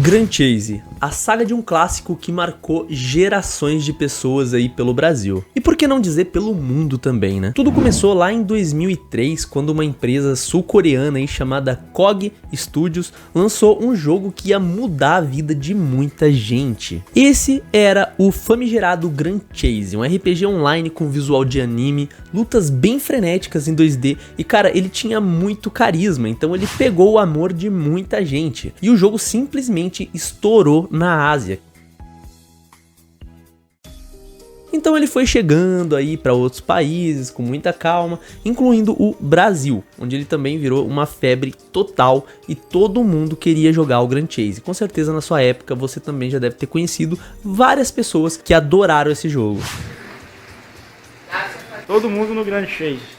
Grand Chase, a saga de um clássico que marcou gerações de pessoas aí pelo Brasil. E por que não dizer pelo mundo também, né? Tudo começou lá em 2003, quando uma empresa sul-coreana aí chamada KOG Studios lançou um jogo que ia mudar a vida de muita gente. Esse era o famigerado Grand Chase, um RPG online com visual de anime, lutas bem frenéticas em 2D e cara, ele tinha muito carisma, então ele pegou o amor de muita gente. E o jogo simplesmente estourou na Ásia. Então ele foi chegando aí para outros países com muita calma, incluindo o Brasil, onde ele também virou uma febre total e todo mundo queria jogar o Grand Chase. Com certeza na sua época você também já deve ter conhecido várias pessoas que adoraram esse jogo. Todo mundo no Grand Chase.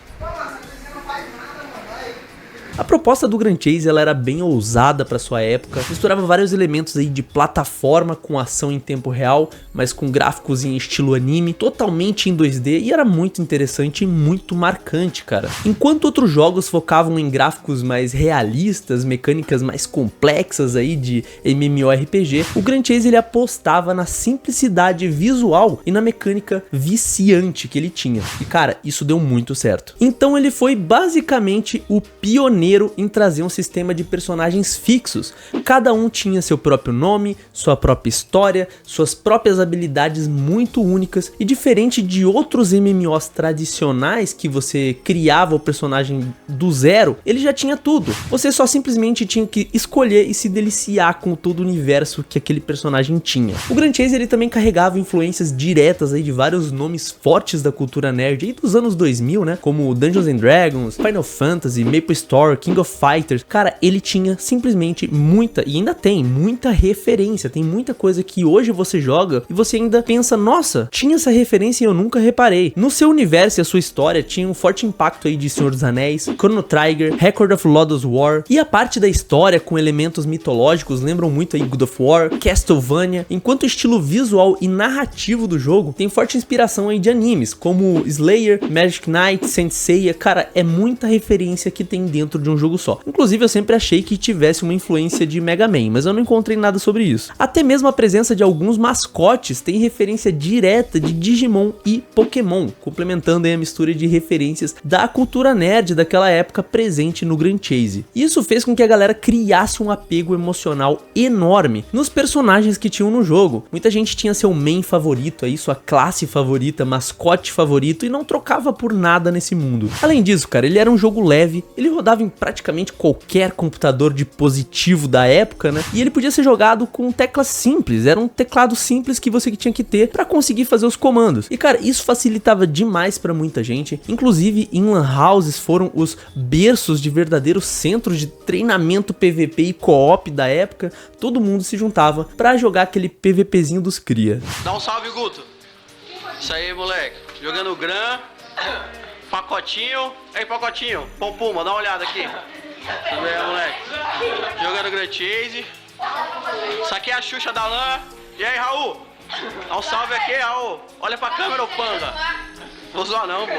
A proposta do Grand Chase ela era bem ousada para sua época, misturava vários elementos aí de plataforma com ação em tempo real, mas com gráficos em estilo anime, totalmente em 2D e era muito interessante e muito marcante, cara. Enquanto outros jogos focavam em gráficos mais realistas, mecânicas mais complexas aí de MMORPG, o Grand Chase ele apostava na simplicidade visual e na mecânica viciante que ele tinha. E cara, isso deu muito certo. Então ele foi basicamente o pioneiro em trazer um sistema de personagens fixos. Cada um tinha seu próprio nome, sua própria história, suas próprias habilidades muito únicas e diferente de outros MMOs tradicionais que você criava o personagem do zero, ele já tinha tudo. Você só simplesmente tinha que escolher e se deliciar com todo o universo que aquele personagem tinha. O Grand Chase ele também carregava influências diretas aí de vários nomes fortes da cultura nerd aí dos anos 2000, né? Como Dungeons and Dragons, Final Fantasy, Maple Story, King of Fighters. Cara, ele tinha simplesmente muita, e ainda tem, muita referência. Tem muita coisa que hoje você joga e você ainda pensa, nossa, tinha essa referência e eu nunca reparei. No seu universo e a sua história tinha um forte impacto aí de Senhor dos Anéis, Chrono Trigger, Record of Lodoss War, e a parte da história com elementos mitológicos lembram muito aí God of War, Castlevania, enquanto o estilo visual e narrativo do jogo tem forte inspiração aí de animes, como Slayer, Magic Knight, Saint Seiya. Cara, é muita referência que tem dentro de um jogo só. Inclusive eu sempre achei que tivesse uma influência de Mega Man, mas eu não encontrei nada sobre isso. Até mesmo a presença de alguns mascotes tem referência direta de Digimon e Pokémon, complementando aí a mistura de referências da cultura nerd daquela época presente no Grand Chase. Isso fez com que a galera criasse um apego emocional enorme nos personagens que tinham no jogo. Muita gente tinha seu main favorito aí, sua classe favorita, mascote favorito e não trocava por nada nesse mundo. Além disso, cara, ele era um jogo leve, ele rodava em praticamente qualquer computador dispositivo da época, né? E ele podia ser jogado com teclas simples, era um teclado simples que você tinha que ter para conseguir fazer os comandos. E cara, isso facilitava demais para muita gente, inclusive em lan houses foram os berços de verdadeiros centros de treinamento PVP e co-op da época, todo mundo se juntava para jogar aquele PVPzinho dos cria. Dá um salve, Guto. Isso aí, moleque. Jogando Gran, pacotinho. Ei, pacotinho, Puma, dá uma olhada aqui. Tudo bem, moleque? Jogando Grand Chase. Isso aqui é a Xuxa da Lã. E aí, Raul? Dá um salve aqui, Raul. Olha pra câmera, ô panda. Vou zoar não, pô.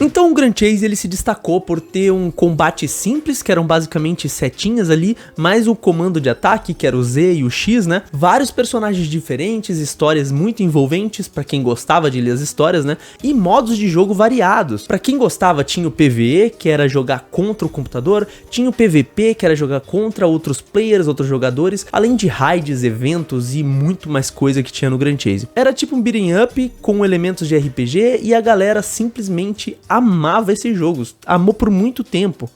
Então o Grand Chase ele se destacou por ter um combate simples, que eram basicamente setinhas ali, mais o comando de ataque, que era o Z e o X, né? Vários personagens diferentes, histórias muito envolventes pra quem gostava de ler as histórias, né? E modos de jogo variados. Pra quem gostava tinha o PvE, que era jogar contra o computador, tinha o PvP, que era jogar contra outros players, outros jogadores, além de raids, eventos e muito mais coisa que tinha no Grand Chase. Era tipo um beat'em up com elementos de RPG e a galera simplesmente amava esses jogos, amou por muito tempo.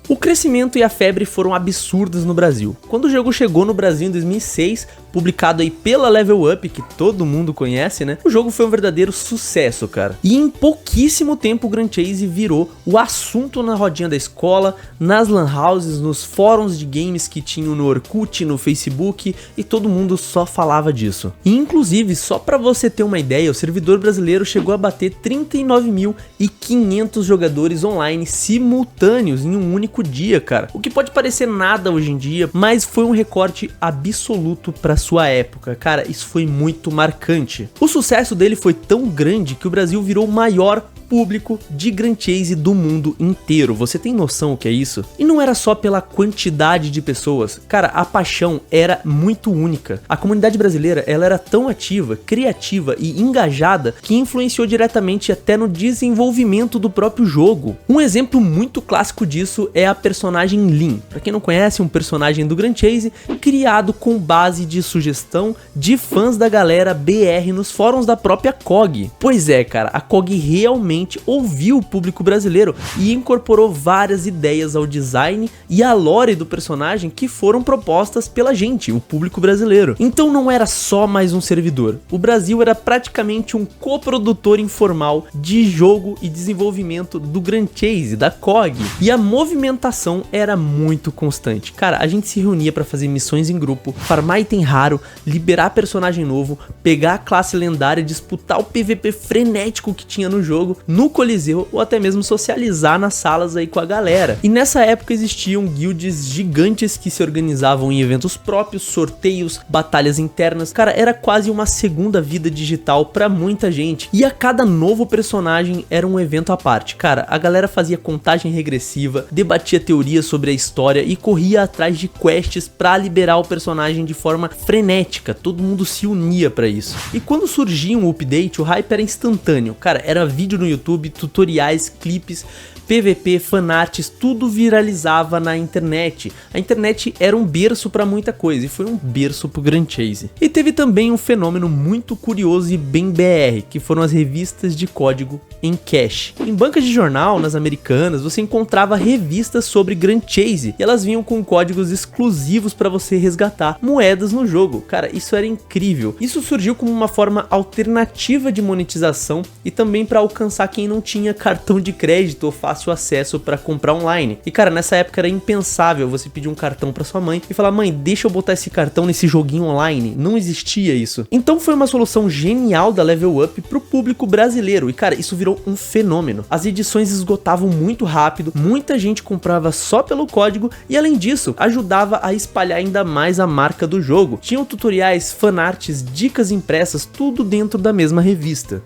O crescimento e a febre foram absurdos no Brasil. Quando o jogo chegou no Brasil em 2006, publicado aí pela Level Up, que todo mundo conhece, né? O jogo foi um verdadeiro sucesso, cara. E em pouquíssimo tempo o Grand Chase virou o assunto na rodinha da escola, nas lan houses, nos fóruns de games que tinham no Orkut, no Facebook, e todo mundo só falava disso. E inclusive, só pra você ter uma ideia, o servidor brasileiro chegou a bater 39.500 jogadores online simultâneos em um único dia, cara. O que pode parecer nada hoje em dia, mas foi um recorde absoluto pra sua época. Cara, isso foi muito marcante. O sucesso dele foi tão grande que o Brasil virou o maior público de Grand Chase do mundo inteiro. Você tem noção o que é isso? E não era só pela quantidade de pessoas. Cara, a paixão era muito única. A comunidade brasileira, ela era tão ativa, criativa e engajada que influenciou diretamente até no desenvolvimento do próprio jogo. Um exemplo muito clássico disso é a personagem Lyn. Pra quem não conhece, um personagem do Grand Chase criado com base de sugestão de fãs da galera BR nos fóruns da própria COG. Pois é, cara, a COG realmente ouviu o público brasileiro e incorporou várias ideias ao design e à lore do personagem que foram propostas pela gente, o público brasileiro. Então não era só mais um servidor. O Brasil era praticamente um coprodutor informal de jogo e desenvolvimento do Grand Chase, da COG. E a movimentação era muito constante. Cara, a gente se reunia para fazer missões em grupo, farmar item raro, liberar personagem novo, pegar a classe lendária, disputar o PVP frenético que tinha no jogo, no Coliseu, ou até mesmo socializar nas salas aí com a galera. E nessa época existiam guilds gigantes que se organizavam em eventos próprios, sorteios, batalhas internas. Cara, era quase uma segunda vida digital pra muita gente. E a cada novo personagem era um evento à parte. Cara, a galera fazia contagem regressiva, debatia teorias sobre a história e corria atrás de quests pra liberar o personagem de forma frenética. Todo mundo se unia pra isso. E quando surgia um update, o hype era instantâneo. Cara, era vídeo no YouTube, tutoriais, clipes, PVP, fanarts, tudo viralizava na internet. A internet era um berço para muita coisa e foi um berço pro Grand Chase. E teve também um fenômeno muito curioso e bem BR, que foram as revistas de código em cash. Em bancas de jornal, nas americanas, você encontrava revistas sobre Grand Chase e elas vinham com códigos exclusivos para você resgatar moedas no jogo. Cara, isso era incrível. Isso surgiu como uma forma alternativa de monetização e também para alcançar quem não tinha cartão de crédito ou fácil acesso para comprar online. E cara, nessa época era impensável você pedir um cartão para sua mãe e falar: mãe, deixa eu botar esse cartão nesse joguinho online. Não existia isso. Então foi uma solução genial da Level Up pro público brasileiro e cara, isso virou um fenômeno. As edições esgotavam muito rápido, muita gente comprava só pelo código e além disso, ajudava a espalhar ainda mais a marca do jogo. Tinham tutoriais, fanarts, dicas impressas, tudo dentro da mesma revista.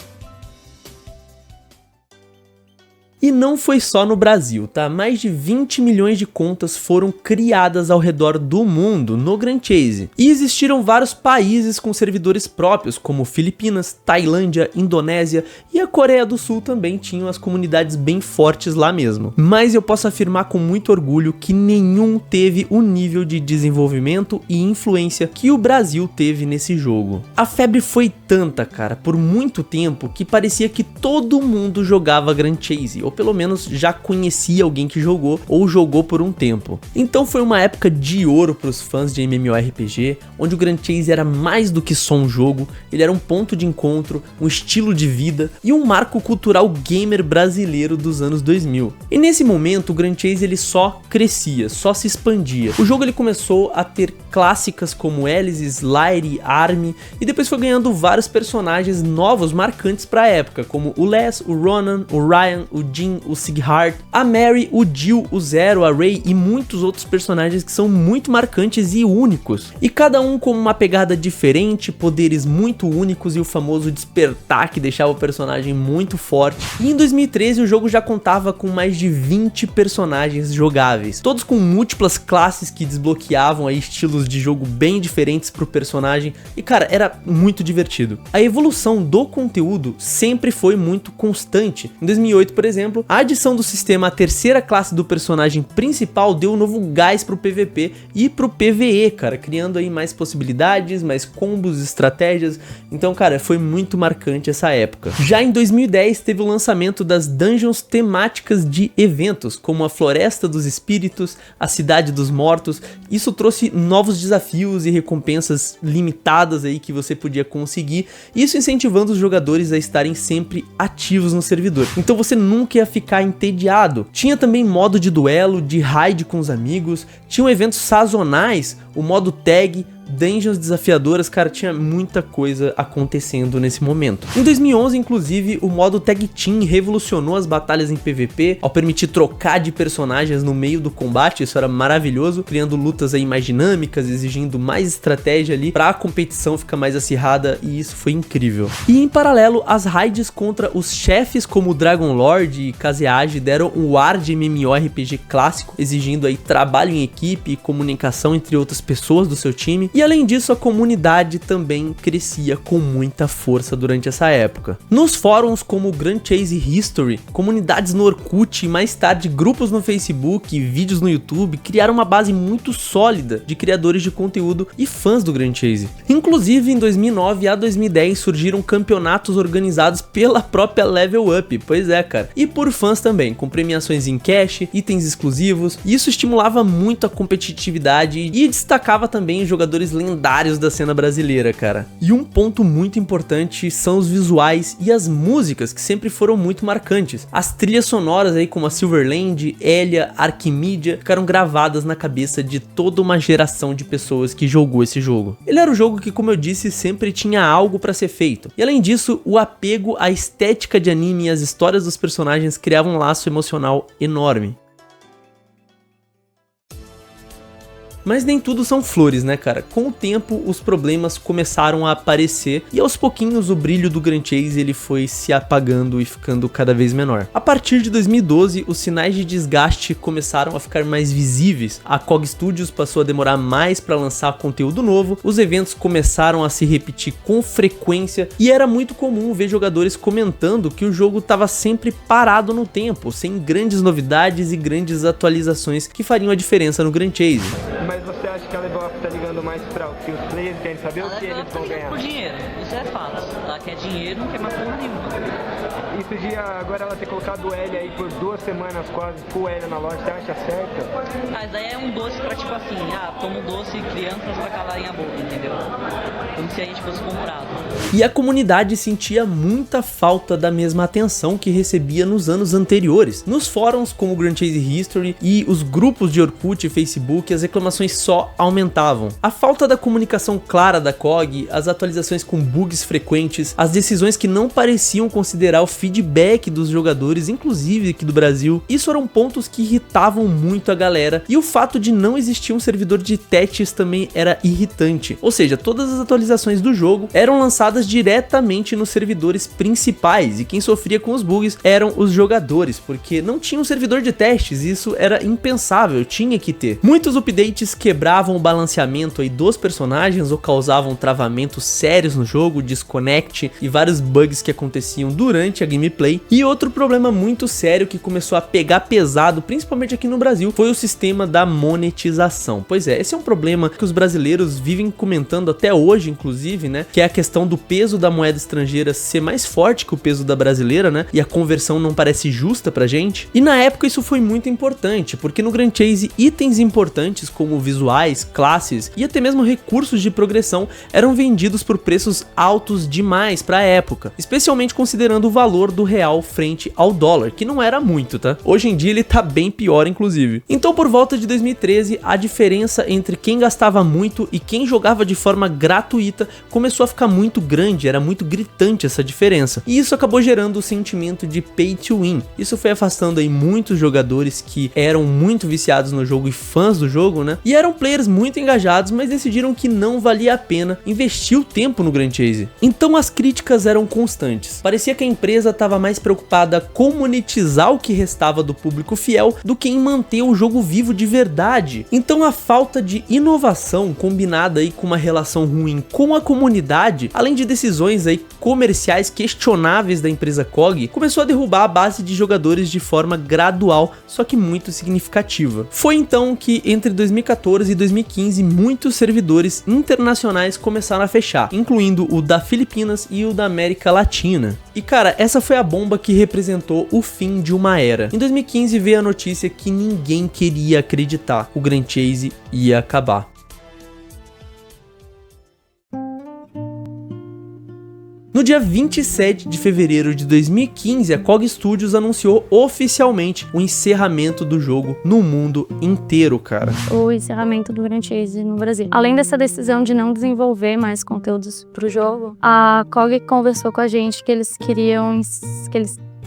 E não foi só no Brasil, tá? Mais de 20 milhões de contas foram criadas ao redor do mundo no Grand Chase. E existiram vários países com servidores próprios, como Filipinas, Tailândia, Indonésia e a Coreia do Sul também tinham as comunidades bem fortes lá mesmo. Mas eu posso afirmar com muito orgulho que nenhum teve o nível de desenvolvimento e influência que o Brasil teve nesse jogo. A febre foi tanta, cara, por muito tempo que parecia que todo mundo jogava Grand Chase, ou pelo menos já conhecia alguém que jogou ou jogou por um tempo. Então foi uma época de ouro para os fãs de MMORPG, onde o Grand Chase era mais do que só um jogo, ele era um ponto de encontro, um estilo de vida e um marco cultural gamer brasileiro dos anos 2000. E nesse momento o Grand Chase ele só crescia, só se expandia. O jogo ele começou a ter clássicas como Alice, Slayer, Army e depois foi ganhando vários personagens novos marcantes para a época, como o Les, o Ronan, o Ryan, o Jin, o Sighart, a Mary, o Jill, o Zero, a Ray e muitos outros personagens que são muito marcantes e únicos. E cada um com uma pegada diferente, poderes muito únicos e o famoso despertar que deixava o personagem muito forte. E em 2013 o jogo já contava com mais de 20 personagens jogáveis, todos com múltiplas classes que desbloqueavam aí estilos de jogo bem diferentes pro personagem e cara, era muito divertido. A evolução do conteúdo sempre foi muito constante. Em 2008, por exemplo, a adição do sistema à terceira classe do personagem principal deu um novo gás pro PVP e pro PVE, cara, criando aí mais possibilidades, mais combos, estratégias. Então, cara, foi muito marcante essa época. Já em 2010 teve o lançamento das dungeons temáticas de eventos, como a Floresta dos Espíritos, a Cidade dos Mortos. Isso trouxe novos desafios e recompensas limitadas aí que você podia conseguir, isso incentivando os jogadores a estarem sempre ativos no servidor. Então você nunca ia ficar entediado. Tinha também modo de duelo, de raid com os amigos, tinham eventos sazonais, o modo tag, dungeons desafiadoras, cara, tinha muita coisa acontecendo nesse momento. Em 2011, inclusive, o modo Tag Team revolucionou as batalhas em PVP ao permitir trocar de personagens no meio do combate. Isso era maravilhoso, criando lutas aí mais dinâmicas, exigindo mais estratégia ali pra a competição ficar mais acirrada, e isso foi incrível. E em paralelo, as raids contra os chefes como Dragon Lord e Kazeage deram um ar de MMORPG clássico, exigindo aí trabalho em equipe e comunicação entre outras pessoas do seu time. E além disso, a comunidade também crescia com muita força durante essa época. Nos fóruns como Grand Chase History, comunidades no Orkut e mais tarde grupos no Facebook e vídeos no YouTube criaram uma base muito sólida de criadores de conteúdo e fãs do Grand Chase. Inclusive, em 2009 a 2010 surgiram campeonatos organizados pela própria Level Up, pois é, cara, e por fãs também, com premiações em cash, itens exclusivos, e isso estimulava muito a competitividade e destacava também os jogadores lendários da cena brasileira, cara. E um ponto muito importante são os visuais e as músicas, que sempre foram muito marcantes. As trilhas sonoras aí como a Silverland, Elia, Arquimedia ficaram gravadas na cabeça de toda uma geração de pessoas que jogou esse jogo. Ele era um jogo que, como eu disse, sempre tinha algo pra ser feito. E além disso, o apego à estética de anime e as histórias dos personagens criavam um laço emocional enorme. Mas nem tudo são flores, né, cara? Com o tempo, os problemas começaram a aparecer e aos pouquinhos o brilho do Grand Chase ele foi se apagando e ficando cada vez menor. A partir de 2012, os sinais de desgaste começaram a ficar mais visíveis. A COG Studios passou a demorar mais para lançar conteúdo novo, os eventos começaram a se repetir com frequência e era muito comum ver jogadores comentando que o jogo estava sempre parado no tempo, sem grandes novidades e grandes atualizações que fariam a diferença no Grand Chase. Mas você acha que a Level Up tá ligando mais pra o que os players querem saber ou o que eles vão ganhar? Por dinheiro, isso é fato. Ela quer dinheiro, não quer mais porra nenhuma. Isso de agora ela ter colocado o L aí por 2 semanas quase, full L na loja, você acha certo? Mas daí é um doce pra tipo assim, toma um doce crianças pra calarem a boca, entendeu? Como se a gente fosse comprado. E a comunidade sentia muita falta da mesma atenção que recebia nos anos anteriores. Nos fóruns como o Grand Chase History e os grupos de Orkut e Facebook, as reclamações só aumentavam. A falta da comunicação clara da COG, as atualizações com bugs frequentes, as decisões que não pareciam considerar o feedback dos jogadores, inclusive aqui do Brasil, isso eram pontos que irritavam muito a galera, e o fato de não existir um servidor de testes também era irritante. Ou seja, todas as atualizações do jogo eram lançadas diretamente nos servidores principais, e quem sofria com os bugs eram os jogadores, porque não tinha um servidor de testes, e isso era impensável, tinha que ter. Muitos updates quebravam o balanceamento aí dos personagens ou causavam travamentos sérios no jogo, disconnect e vários bugs que aconteciam durante a gameplay. E outro problema muito sério que começou a pegar pesado, principalmente aqui no Brasil, foi o sistema da monetização. Pois é, esse é um problema que os brasileiros vivem comentando até hoje, inclusive, né, que é a questão do peso da moeda estrangeira ser mais forte que o peso da brasileira, né, e a conversão não parece justa pra gente. E na época isso foi muito importante, porque no Grand Chase itens importantes como visuais, classes e até mesmo recursos de progressão eram vendidos por preços altos demais para a época, especialmente considerando o valor do real frente ao dólar, que não era muito, tá? Hoje em dia ele tá bem pior, inclusive. Então, por volta de 2013, a diferença entre quem gastava muito e quem jogava de forma gratuita começou a ficar muito grande, era muito gritante essa diferença. E isso acabou gerando o sentimento de pay to win. Isso foi afastando aí muitos jogadores que eram muito viciados no jogo e fãs do jogo, né? E eram players muito engajados, mas decidiram que não valia a pena investir o tempo no Grand Chase. Então as críticas eram constantes. Parecia que a empresa estava mais preocupada com monetizar o que restava do público fiel do que em manter o jogo vivo de verdade. Então a falta de inovação combinada aí com uma relação ruim com a comunidade, além de decisões aí comerciais questionáveis da empresa COG, começou a derrubar a base de jogadores de forma gradual, só que muito significativa. Foi então que entre 2014 e 2015 muitos servidores internacionais começaram a fechar, incluindo o da Filipinas e o da América Latina. E cara, essa foi a bomba que representou o fim de uma era. Em 2015 veio a notícia que ninguém queria acreditar: o Grand Chase ia acabar. No No dia 27 de fevereiro de 2015, a KOG Studios anunciou oficialmente o encerramento do jogo no mundo inteiro, cara. O encerramento do Grand Chase no Brasil. Além dessa decisão de não desenvolver mais conteúdos pro jogo, a KOG conversou com a gente que eles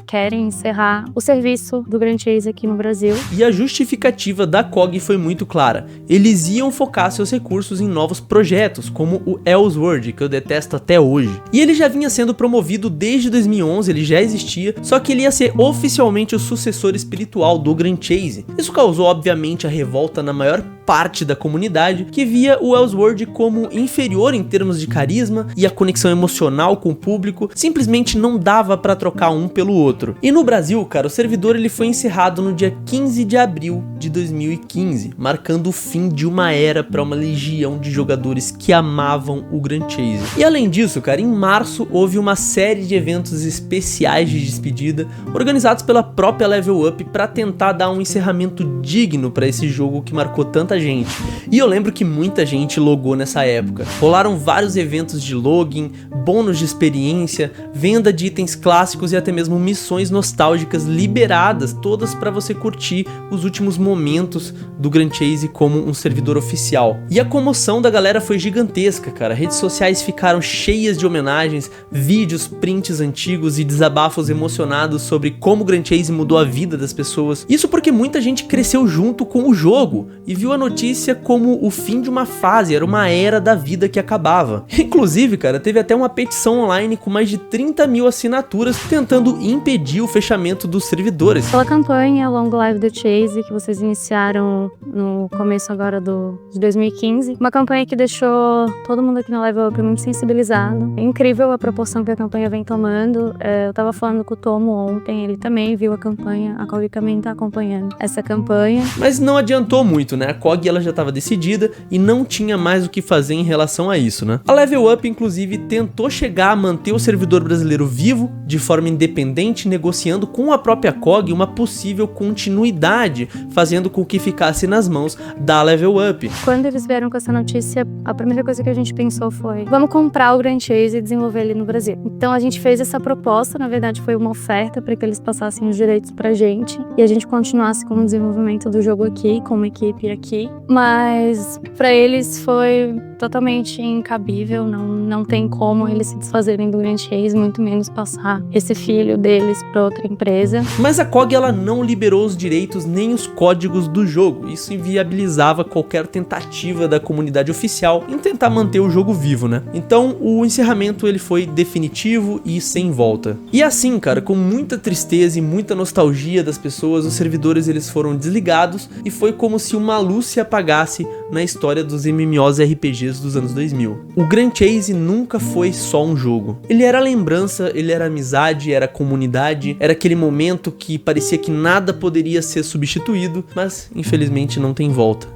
querem encerrar o serviço do Grand Chase aqui no Brasil. E a justificativa da KOG foi muito clara. Eles iam focar seus recursos em novos projetos, como o Elsword, que eu detesto até hoje. E ele já vinha sendo promovido desde 2011, ele já existia, só que ele ia ser oficialmente o sucessor espiritual do Grand Chase. Isso causou, obviamente, a revolta na maior parte da comunidade, que via o Elsword como inferior em termos de carisma e a conexão emocional com o público, simplesmente não dava pra trocar um pelo outro. E no Brasil, cara, o servidor ele foi encerrado no dia 15 de abril de 2015, marcando o fim de uma era para uma legião de jogadores que amavam o Grand Chase. E além disso, cara, em março houve uma série de eventos especiais de despedida, organizados pela própria Level Up para tentar dar um encerramento digno para esse jogo que marcou tanta gente. E eu lembro que muita gente logou nessa época. Rolaram vários eventos de login, bônus de experiência, venda de itens clássicos e até mesmo missões nostálgicas liberadas, todas para você curtir os últimos momentos do Grand Chase como um servidor oficial. E a comoção da galera foi gigantesca, cara. Redes sociais ficaram cheias de homenagens, vídeos, prints antigos e desabafos emocionados sobre como o Grand Chase mudou a vida das pessoas. Isso porque muita gente cresceu junto com o jogo e viu a notícia como o fim de uma fase, era uma era da vida que acabava. Inclusive, cara, teve até uma petição online com mais de 30 mil assinaturas tentando impedir o fechamento dos servidores. Pela campanha Long Live the Chase, que vocês iniciaram no começo agora de 2015, uma campanha que deixou todo mundo aqui no Level Up muito sensibilizado. É incrível a proporção que a campanha vem tomando. Eu tava falando com o Tomo ontem, ele também viu a campanha, a KOG também tá acompanhando essa campanha. Mas não adiantou muito, né? A KOG ela já estava decidida e não tinha mais o que fazer em relação a isso, né? A Level Up, inclusive, tentou chegar a manter o servidor brasileiro vivo de forma independente, negociando com a própria KOG uma possível continuidade, fazendo com que ficasse nas mãos da Level Up. Quando eles vieram com essa notícia, a primeira coisa que a gente pensou foi: vamos comprar o Grand Chase e desenvolver ele no Brasil. Então a gente fez essa proposta, na verdade foi uma oferta para que eles passassem os direitos pra gente e a gente continuasse com o desenvolvimento do jogo aqui, com uma equipe aqui. Mas para eles foi totalmente incabível, não tem como eles se desfazerem do Grand Chase, muito menos passar esse filho deles para outra empresa. Mas a KOG ela não liberou os direitos nem os códigos do jogo, isso inviabilizava qualquer tentativa da comunidade oficial em tentar manter o jogo vivo, né? Então o encerramento ele foi definitivo e sem volta. E assim, cara, com muita tristeza e muita nostalgia das pessoas, os servidores eles foram desligados e foi como se uma luz se apagasse na história dos MMOs RPGs dos anos 2000. O Grand Chase nunca foi só um jogo. Ele era lembrança, ele era amizade, era comunidade, era aquele momento que parecia que nada poderia ser substituído, mas infelizmente não tem volta.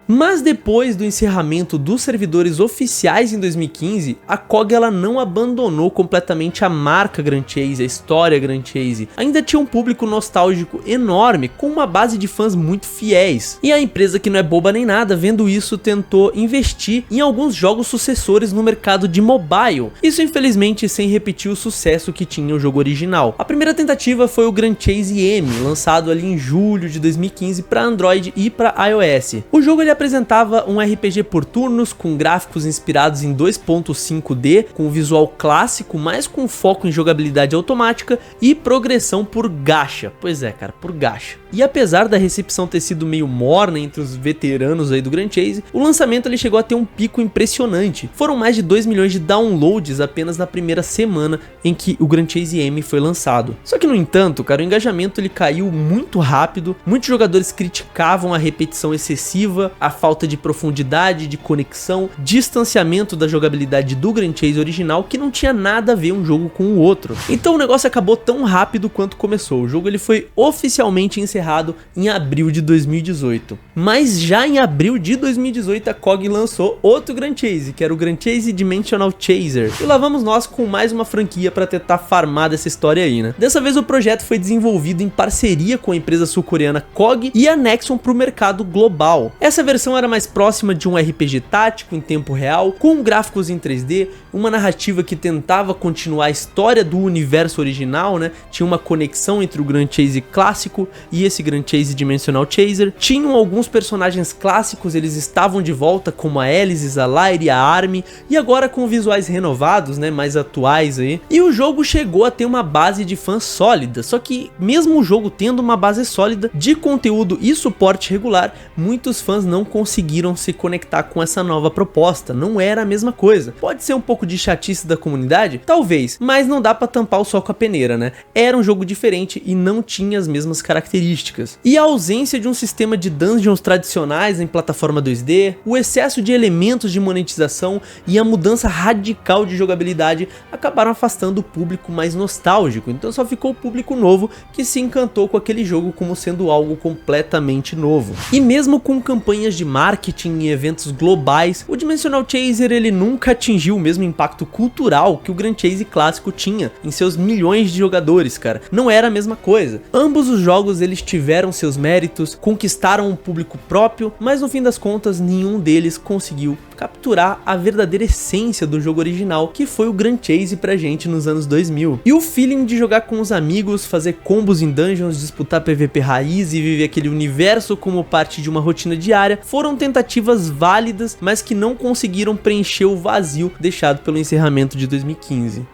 Mas depois do encerramento dos servidores oficiais em 2015, a KOG ela não abandonou completamente a marca Grand Chase, a história Grand Chase. Ainda tinha um público nostálgico enorme, com uma base de fãs muito fiéis. E a empresa, que não é boba nem nada, vendo isso, tentou investir em alguns jogos sucessores no mercado de mobile. Isso infelizmente sem repetir o sucesso que tinha o jogo original. A primeira tentativa foi o Grand Chase M, lançado ali em julho de 2015 para Android e para iOS. O jogo ele apresentava um RPG por turnos, com gráficos inspirados em 2.5D, com visual clássico, mas com foco em jogabilidade automática e progressão por gacha. Pois é, cara, por gacha. E apesar da recepção ter sido meio morna entre os veteranos aí do Grand Chase, o lançamento ele chegou a ter um pico impressionante. Foram mais de 2 milhões de downloads apenas na primeira semana em que o Grand Chase M foi lançado. Só que no entanto, cara, o engajamento ele caiu muito rápido, muitos jogadores criticavam a repetição excessiva, a falta de profundidade, de conexão, distanciamento da jogabilidade do Grand Chase original, que não tinha nada a ver um jogo com o outro. Então o negócio acabou tão rápido quanto começou. O jogo ele foi oficialmente encerrado em abril de 2018. Mas já em abril de 2018 a KOG lançou outro Grand Chase, que era o Grand Chase Dimensional Chaser. E lá vamos nós com mais uma franquia para tentar farmar dessa história aí, né? Dessa vez o projeto foi desenvolvido em parceria com a empresa sul-coreana KOG e a Nexon para o mercado global. Essa versão imersão era mais próxima de um RPG tático em tempo real, com gráficos em 3D, uma narrativa que tentava continuar a história do universo original, né? Tinha uma conexão entre o Grand Chase clássico e esse Grand Chase Dimensional Chaser. Tinham alguns personagens clássicos, eles estavam de volta, como a Alice, a Lyre, a Army, e agora com visuais renovados, né? Mais atuais aí. E o jogo chegou a ter uma base de fãs sólida, só que mesmo o jogo tendo uma base sólida de conteúdo e suporte regular, muitos fãs não conseguiram se conectar com essa nova proposta, não era a mesma coisa. Pode ser um pouco de chatice da comunidade? Talvez, mas não dá pra tampar o sol com a peneira, né? Era um jogo diferente e não tinha as mesmas características. E a ausência de um sistema de dungeons tradicionais em plataforma 2D, o excesso de elementos de monetização e a mudança radical de jogabilidade acabaram afastando o público mais nostálgico, então só ficou o público novo que se encantou com aquele jogo como sendo algo completamente novo. E mesmo com campanhas de marketing e eventos globais, o Dimensional Chaser ele nunca atingiu o mesmo impacto cultural que o Grand Chase clássico tinha em seus milhões de jogadores, cara. Não era a mesma coisa. Ambos os jogos eles tiveram seus méritos, conquistaram um público próprio, mas no fim das contas nenhum deles conseguiu capturar a verdadeira essência do jogo original, que foi o Grand Chase pra gente nos anos 2000. E o feeling de jogar com os amigos, fazer combos em dungeons, disputar PVP raiz e viver aquele universo como parte de uma rotina diária, foram tentativas válidas, mas que não conseguiram preencher o vazio deixado pelo encerramento de 2015.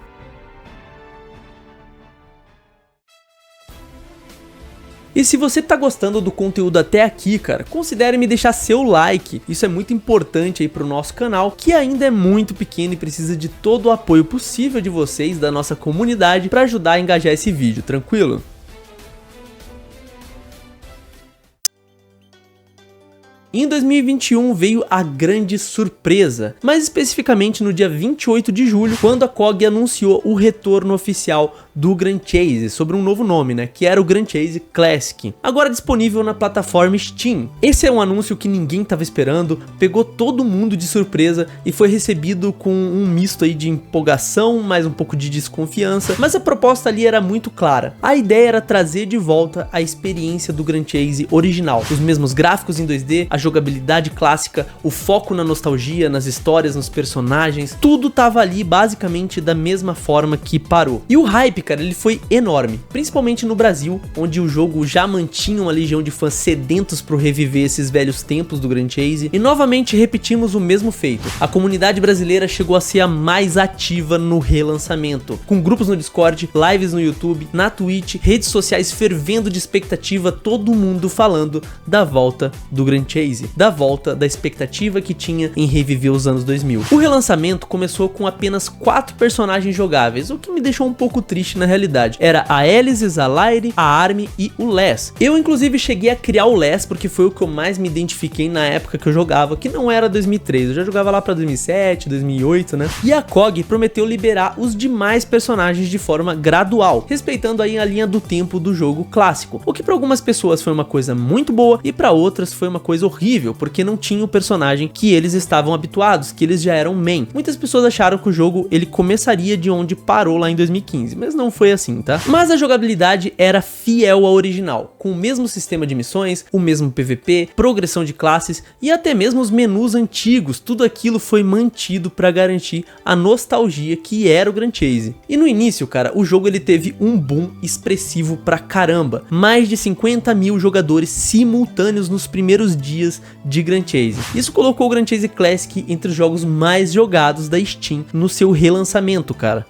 E se você tá gostando do conteúdo até aqui, cara, considere me deixar seu like, isso é muito importante aí pro nosso canal, que ainda é muito pequeno e precisa de todo o apoio possível de vocês, da nossa comunidade, pra ajudar a engajar esse vídeo, tranquilo? Em 2021 veio a grande surpresa, mais especificamente no dia 28 de julho, quando a COG anunciou o retorno oficial do Grand Chase, sobre um novo nome, né, que era o Grand Chase Classic, agora disponível na plataforma Steam. Esse é um anúncio que ninguém tava esperando, pegou todo mundo de surpresa e foi recebido com um misto aí de empolgação, mais um pouco de desconfiança, mas a proposta ali era muito clara. A ideia era trazer de volta a experiência do Grand Chase original, os mesmos gráficos em 2D, a jogabilidade clássica, o foco na nostalgia, nas histórias, nos personagens, tudo tava ali basicamente da mesma forma que parou. E o hype, cara, ele foi enorme, principalmente no Brasil, onde o jogo já mantinha uma legião de fãs sedentos por reviver esses velhos tempos do Grand Chase, e novamente repetimos o mesmo feito. A comunidade brasileira chegou a ser a mais ativa no relançamento, com grupos no Discord, lives no YouTube, na Twitch, redes sociais fervendo de expectativa, todo mundo falando da volta do Grand Chase, da volta da expectativa que tinha em reviver os anos 2000. O relançamento começou com apenas 4 personagens jogáveis, o que me deixou um pouco triste na realidade. Era a Alice, a Lyre, a Army e o Les. Eu inclusive cheguei a criar o Les porque foi o que eu mais me identifiquei na época que eu jogava, que não era 2003, eu já jogava lá pra 2007, 2008, né? E a COG prometeu liberar os demais personagens de forma gradual, respeitando aí a linha do tempo do jogo clássico, o que para algumas pessoas foi uma coisa muito boa e para outras foi uma coisa horrível, porque não tinha o personagem que eles estavam habituados, que eles já eram main. Muitas pessoas acharam que o jogo ele começaria de onde parou lá em 2015, mas não foi assim, tá? Mas a jogabilidade era fiel ao original, com o mesmo sistema de missões, o mesmo PVP, progressão de classes e até mesmo os menus antigos, tudo aquilo foi mantido para garantir a nostalgia que era o Grand Chase. E no início, cara, o jogo ele teve um boom expressivo pra caramba, mais de 50 mil jogadores simultâneos nos primeiros dias de Grand Chase. Isso colocou o Grand Chase Classic entre os jogos mais jogados da Steam no seu relançamento, cara.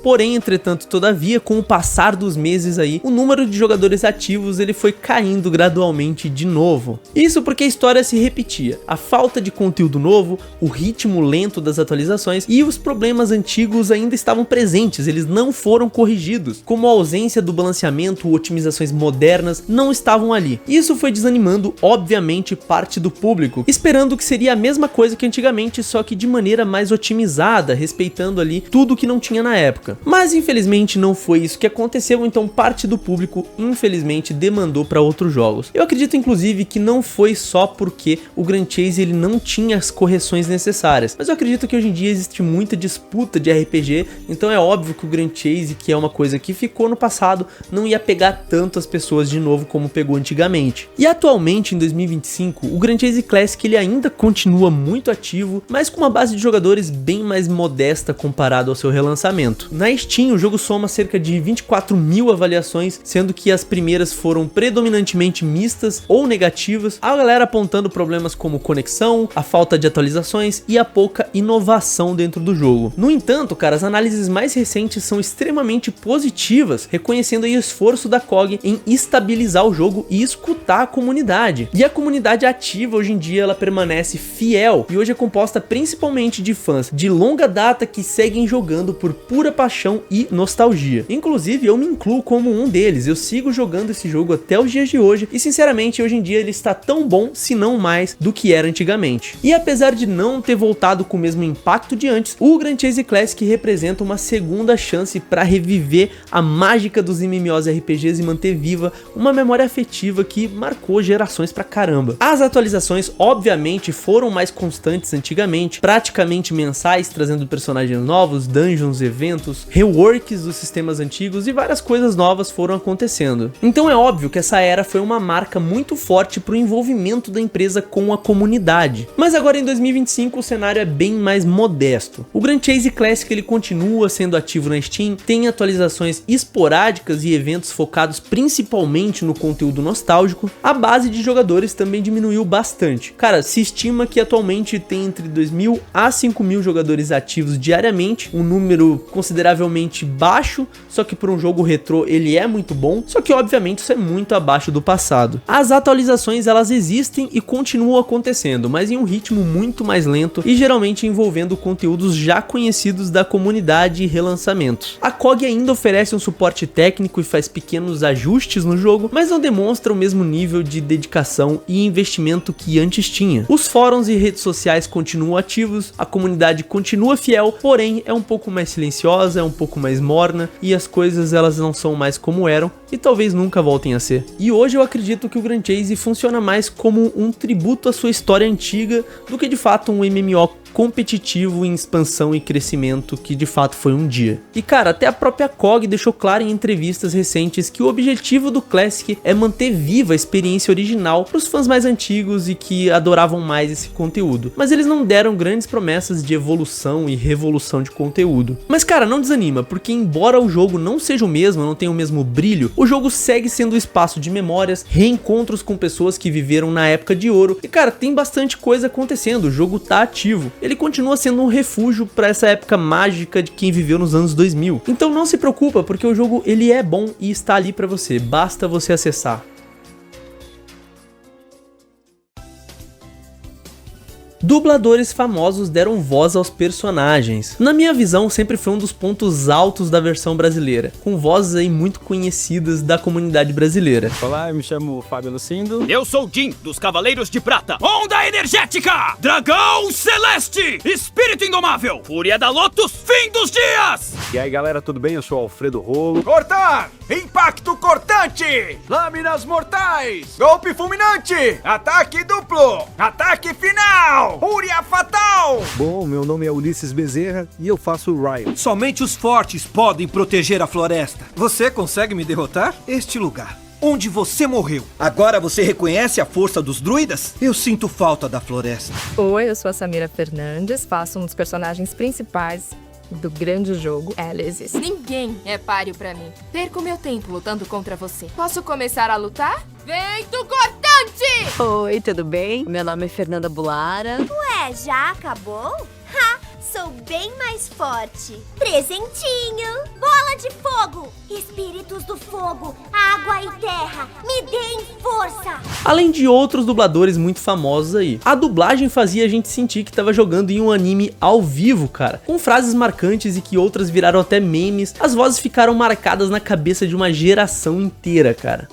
Porém, entretanto, todavia, com o passar dos meses aí, o número de jogadores ativos ele foi caindo gradualmente de novo. Isso porque a história se repetia, a falta de conteúdo novo, o ritmo lento das atualizações e os problemas antigos ainda estavam presentes, eles não foram corrigidos, como a ausência do balanceamento, otimizações modernas não estavam ali. Isso foi desanimando, obviamente, parte do público, esperando que seria a mesma coisa que antigamente, só que de maneira mais otimizada, respeitando ali tudo que não tinha na época. época. Mas infelizmente não foi isso que aconteceu, então parte do público infelizmente demandou para outros jogos. Eu acredito inclusive que não foi só porque o Grand Chase ele não tinha as correções necessárias, mas eu acredito que hoje em dia existe muita disputa de RPG, então é óbvio que o Grand Chase, que é uma coisa que ficou no passado, não ia pegar tanto as pessoas de novo como pegou antigamente. E atualmente em 2025, o Grand Chase Classic ele ainda continua muito ativo, mas com uma base de jogadores bem mais modesta comparado ao seu relançamento. Na Steam o jogo soma cerca de 24 mil avaliações, sendo que as primeiras foram predominantemente mistas ou negativas, a galera apontando problemas como conexão, a falta de atualizações e a pouca inovação dentro do jogo. No entanto, cara, as análises mais recentes são extremamente positivas, reconhecendo aí o esforço da COG em estabilizar o jogo e escutar a comunidade. E a comunidade ativa hoje em dia ela permanece fiel e hoje é composta principalmente de fãs de longa data que seguem jogando por pura paixão e nostalgia. Inclusive eu me incluo como um deles, eu sigo jogando esse jogo até os dias de hoje e sinceramente hoje em dia ele está tão bom, se não mais, do que era antigamente. E apesar de não ter voltado com o mesmo impacto de antes, o Grand Chase Classic representa uma segunda chance para reviver a mágica dos MMORPGs e manter viva uma memória afetiva que marcou gerações pra caramba. As atualizações obviamente foram mais constantes antigamente, praticamente mensais, trazendo personagens novos, dungeons, eventos, reworks dos sistemas antigos e várias coisas novas foram acontecendo. Então é óbvio que essa era foi uma marca muito forte pro envolvimento da empresa com a comunidade. Mas agora em 2025 o cenário é bem mais modesto. O Grand Chase Classic ele continua sendo ativo na Steam, tem atualizações esporádicas e eventos focados principalmente no conteúdo nostálgico. A base de jogadores também diminuiu bastante. Cara, se estima que atualmente tem entre 2.000 a 5.000 jogadores ativos diariamente, um número consideravelmente baixo, só que por um jogo retrô ele é muito bom, só que obviamente isso é muito abaixo do passado. As atualizações elas existem e continuam acontecendo, mas em um ritmo muito mais lento e geralmente envolvendo conteúdos já conhecidos da comunidade e relançamentos. A COG ainda oferece um suporte técnico e faz pequenos ajustes no jogo, mas não demonstra o mesmo nível de dedicação e investimento que antes tinha. Os fóruns e redes sociais continuam ativos, a comunidade continua fiel, porém é um pouco mais silenciosa, é um pouco mais morna e as coisas elas não são mais como eram e talvez nunca voltem a ser. E hoje eu acredito que o Grand Chase funciona mais como um tributo à sua história antiga do que de fato um MMO competitivo em expansão e crescimento que de fato foi um dia. E cara, até a própria COG deixou claro em entrevistas recentes que o objetivo do Classic é manter viva a experiência original para os fãs mais antigos e que adoravam mais esse conteúdo. Mas eles não deram grandes promessas de evolução e revolução de conteúdo. Mas cara, não desanima, porque embora o jogo não seja o mesmo, não tenha o mesmo brilho, o jogo segue sendo um espaço de memórias, reencontros com pessoas que viveram na época de ouro. E cara, tem bastante coisa acontecendo, o jogo tá ativo. Ele continua sendo um refúgio para essa época mágica de quem viveu nos anos 2000. Então não se preocupa, porque o jogo ele é bom e está ali para você, basta você acessar. Dubladores famosos deram voz aos personagens. Na minha visão, sempre foi um dos pontos altos da versão brasileira, com vozes aí muito conhecidas da comunidade brasileira. Olá, eu me chamo Fábio Lucindo. Eu sou Jin, dos Cavaleiros de Prata. Onda Energética! Dragão Celeste! Espírito Indomável! Fúria da Lotus! Fim dos Dias! E aí, galera, tudo bem? Eu sou Alfredo Rolo. Cortar! Impacto cortante! Lâminas mortais! Golpe fulminante! Ataque duplo! Ataque final! Fúria fatal! Bom, meu nome é Ulisses Bezerra e eu faço o Ryan. Somente os fortes podem proteger a floresta. Você consegue me derrotar? Este lugar, onde você morreu. Agora você reconhece a força dos druidas? Eu sinto falta da floresta. Oi, eu sou a Samira Fernandes, faço um dos personagens principais do grande jogo Elysis. Ninguém é páreo pra mim. Perco meu tempo lutando contra você. Posso começar a lutar? Vento cortante! Oi, tudo bem? Meu nome é Fernanda Bulara. Ué, já acabou? Ha! Sou bem mais forte. Presentinho! Bola de fogo! Espíritos do fogo, água e terra, me deem força! Além de outros dubladores muito famosos aí. A dublagem fazia a gente sentir que tava jogando em um anime ao vivo, cara. Com frases marcantes e que outras viraram até memes, as vozes ficaram marcadas na cabeça de uma geração inteira, cara.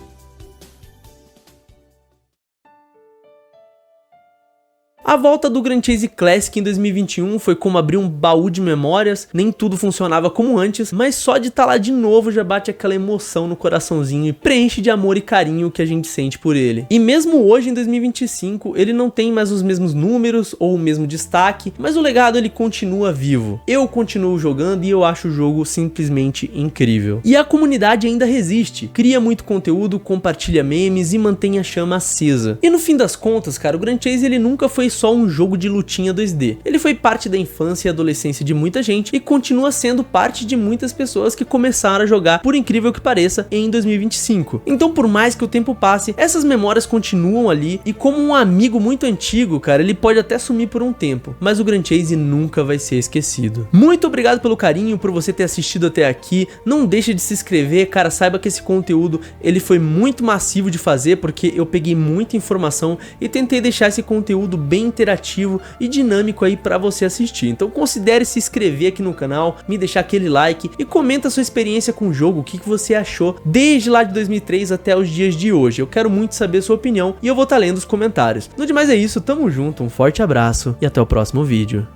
A volta do Grand Chase Classic em 2021 foi como abrir um baú de memórias, nem tudo funcionava como antes, mas só de estar lá de novo já bate aquela emoção no coraçãozinho e preenche de amor e carinho que a gente sente por ele. E mesmo hoje em 2025, ele não tem mais os mesmos números ou o mesmo destaque, mas o legado ele continua vivo. Eu continuo jogando e eu acho o jogo simplesmente incrível. E a comunidade ainda resiste, cria muito conteúdo, compartilha memes e mantém a chama acesa. E no fim das contas, cara, o Grand Chase ele nunca foi só um jogo de lutinha 2D. Ele foi parte da infância e adolescência de muita gente e continua sendo parte de muitas pessoas que começaram a jogar, por incrível que pareça, em 2025. Então, por mais que o tempo passe, essas memórias continuam ali e como um amigo muito antigo, cara, ele pode até sumir por um tempo, mas o Grand Chase nunca vai ser esquecido. Muito obrigado pelo carinho, por você ter assistido até aqui. Não deixe de se inscrever, cara, saiba que esse conteúdo ele foi muito massivo de fazer porque eu peguei muita informação e tentei deixar esse conteúdo bem interativo e dinâmico aí pra você assistir. Então considere se inscrever aqui no canal, me deixar aquele like e comenta a sua experiência com o jogo, o que você achou desde lá de 2003 até os dias de hoje. Eu quero muito saber a sua opinião e eu vou estar lendo os comentários. No demais é isso, tamo junto, um forte abraço e até o próximo vídeo.